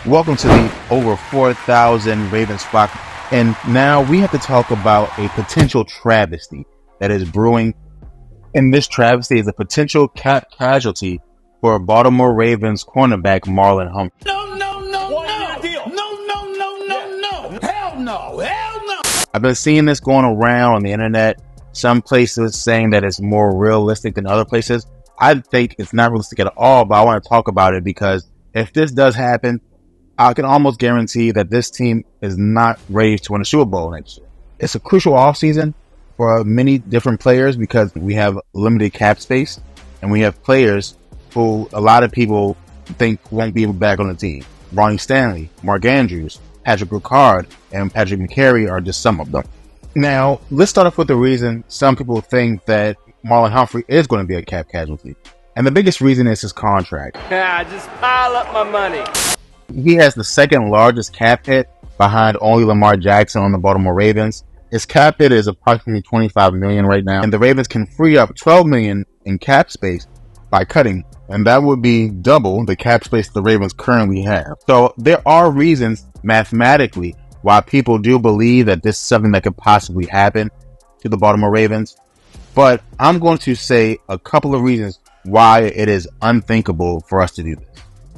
Welcome to the over 4,000 Ravens flock. And now we have to talk about a potential travesty that is brewing. And this travesty is a potential casualty for Baltimore Ravens cornerback Marlon Humphrey. No. Hell no. I've been seeing this going around on the internet. Some places saying that it's more realistic than other places. I think it's not realistic at all, but I want to talk about it because if this does happen, I can almost guarantee that this team is not ready to win a Super Bowl next year. It's a crucial offseason for many different players because we have limited cap space and we have players who a lot of people think won't be able back on the team. Ronnie Stanley, Mark Andrews, Patrick Ricard, and Patrick McCary are just some of them. Now, let's start off with the reason some people think that Marlon Humphrey is going to be a cap casualty. And the biggest reason is his contract. Just pile up my money. He has the second largest cap hit behind only Lamar Jackson on the Baltimore Ravens. His cap hit is approximately $25 million right now, and the Ravens can free up $12 million in cap space by cutting, and that would be double the cap space the Ravens currently have. So there are reasons mathematically why people do believe that this is something that could possibly happen to the Baltimore Ravens, but I'm going to say a couple of reasons why it is unthinkable for us to do this.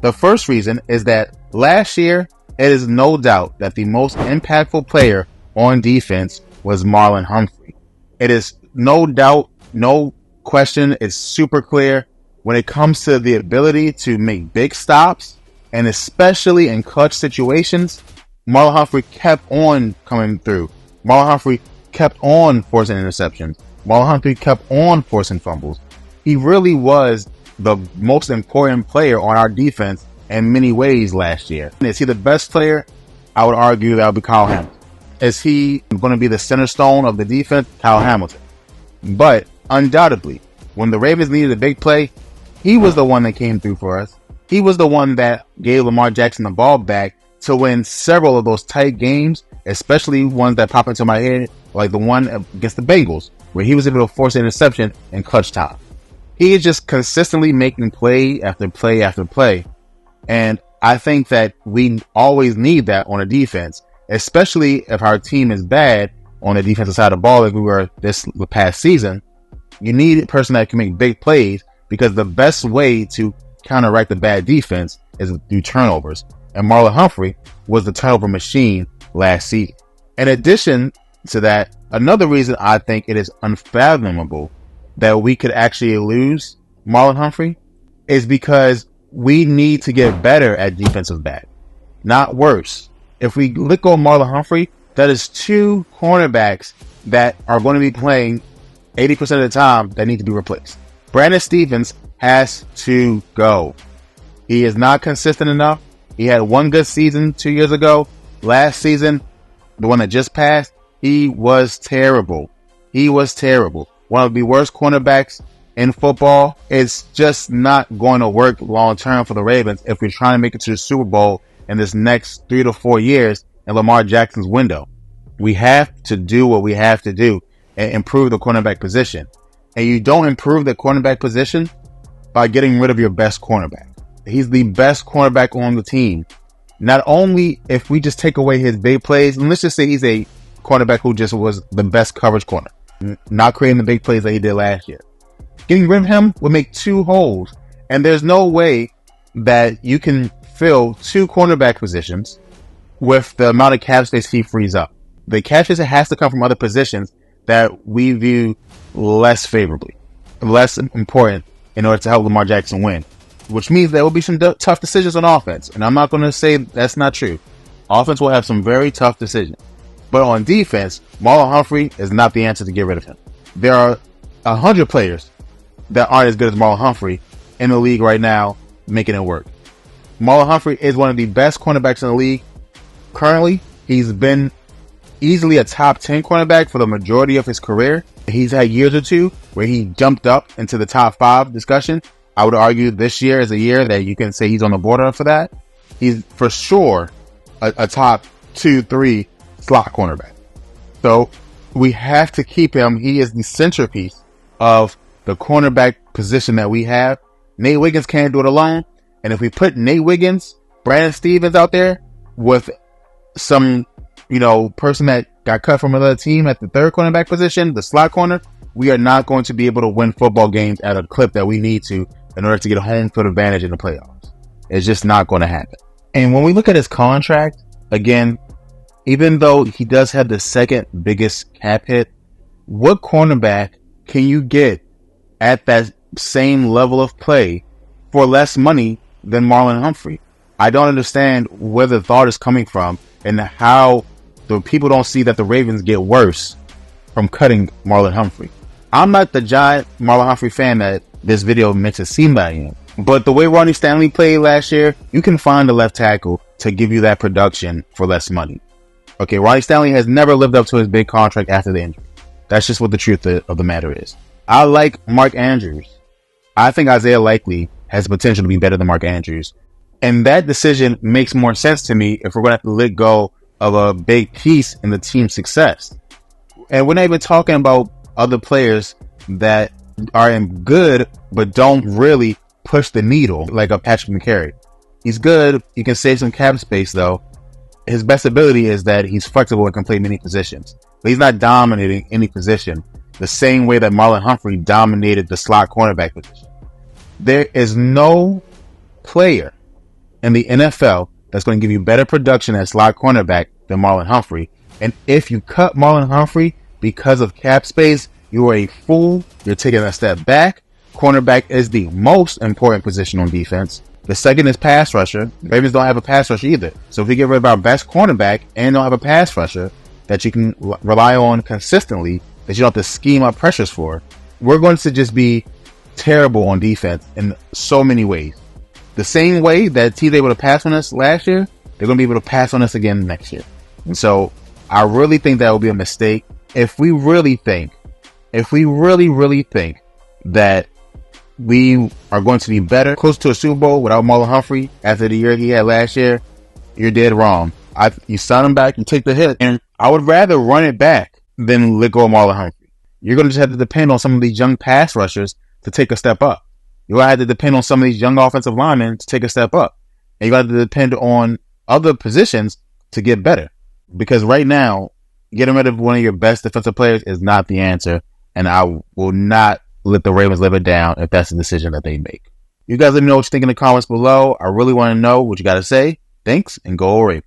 The first reason is that last year, it is no doubt that the most impactful player on defense was Marlon Humphrey. It is no doubt, no question, it's super clear when it comes to the ability to make big stops, and especially in clutch situations. Marlon Humphrey kept on coming through. Marlon Humphrey kept on forcing interceptions. Marlon Humphrey kept on forcing fumbles. He really was the most important player on our defense in many ways last year. Is he the best player? I would argue that would be Kyle Hamilton. Is he going to be the center stone of the defense? Kyle Hamilton. But undoubtedly, when the Ravens needed a big play, he was the one that came through for us. He was the one that gave Lamar Jackson the ball back to win several of those tight games, especially ones that pop into my head, like the one against the Bengals, where he was able to force an interception in clutch time. He is just consistently making play after play after play. And I think that we always need that on a defense, especially if our team is bad on the defensive side of the ball like we were this past season. You need a person that can make big plays because the best way to counteract the bad defense is through turnovers. And Marlon Humphrey was the turnover machine last season. In addition to that, another reason I think it is unfathomable that we could actually lose Marlon Humphrey is because we need to get better at defensive back, not worse. If we let go of Marlon Humphrey, that is two cornerbacks that are going to be playing 80% of the time that need to be replaced. Brandon Stephens has to go. He is not consistent enough. He had one good season 2 years ago. Last season, the one that just passed, he was terrible. One of the worst cornerbacks in football. It's just not going to work long term for the Ravens if we're trying to make it to the Super Bowl in this next 3 to 4 years in Lamar Jackson's window. We have to do what we have to do and improve the cornerback position. And you don't improve the cornerback position by getting rid of your best cornerback. He's the best cornerback on the team. Not only if we just take away his big plays, and let's just say he's a cornerback who just was the best coverage corner, not creating the big plays that he did last year. Getting rid of him would make two holes. And there's no way that you can fill two cornerback positions with the amount of cap space he frees up. The cap space has to come from other positions that we view less favorably, less important in order to help Lamar Jackson win, which means there will be some tough decisions on offense. And I'm not going to say that's not true. Offense will have some very tough decisions. But on defense, Marlon Humphrey is not the answer to get rid of him. There are 100 players that aren't as good as Marlon Humphrey in the league right now making it work. Marlon Humphrey is one of the best cornerbacks in the league. Currently, he's been easily a top 10 cornerback for the majority of his career. He's had years or two where he jumped up into the top 5 discussion. I would argue this year is a year that you can say he's on the border for that. He's for sure a top 2-3 slot cornerback. So we have to keep him. He is the centerpiece of the cornerback position that we have. Nate Wiggins can't do it alone. And if we put Nate Wiggins Brandon Stevens out there with some, person that got cut from another team at the third cornerback position, the slot corner, we are not going to be able to win football games at a clip that we need to in order to get a home field advantage in the playoffs. It's just not going to happen. And when we look at his contract, again, even though he does have the second biggest cap hit, what cornerback can you get at that same level of play for less money than Marlon Humphrey? I don't understand where the thought is coming from and how the people don't see that the Ravens get worse from cutting Marlon Humphrey. I'm not the giant Marlon Humphrey fan that this video makes it seem like I am. But the way Ronnie Stanley played last year, you can find a left tackle to give you that production for less money. Okay, Ronnie Stanley has never lived up to his big contract after the injury. That's just what the truth of the matter is. I like Mark Andrews. I think Isaiah Likely has the potential to be better than Mark Andrews. And that decision makes more sense to me if we're going to have to let go of a big piece in the team's success. And we're not even talking about other players that are good but don't really push the needle like a Patrick McCary. He's good. You can save some cap space though. His best ability is that he's flexible and can play many positions. But he's not dominating any position the same way that Marlon Humphrey dominated the slot cornerback position. There is no player in the NFL that's going to give you better production at slot cornerback than Marlon Humphrey. And if you cut Marlon Humphrey because of cap space, you are a fool. You're taking a step back. Cornerback is the most important position on defense. The second is pass rusher. Ravens don't have a pass rusher either. So if we get rid of our best cornerback and don't have a pass rusher that you can rely on consistently, that you don't have to scheme up pressures for, we're going to just be terrible on defense in so many ways. The same way that teams were able to pass on us last year, they're going to be able to pass on us again next year. And so I really think that will be a mistake. If we really think that we are going to be better, close to a Super Bowl without Marlon Humphrey after the year he had last year, you're dead wrong. You sign him back, you take the hit, and I would rather run it back than let go of Marlon Humphrey. You're going to just have to depend on some of these young pass rushers to take a step up. You're going to have to depend on some of these young offensive linemen to take a step up. And you're going to have to depend on other positions to get better. Because right now, getting rid of one of your best defensive players is not the answer. And I will not let the Ravens live it down if that's the decision that they make. You guys let me know what you think in the comments below. I really want to know what you got to say. Thanks, and go Ravens.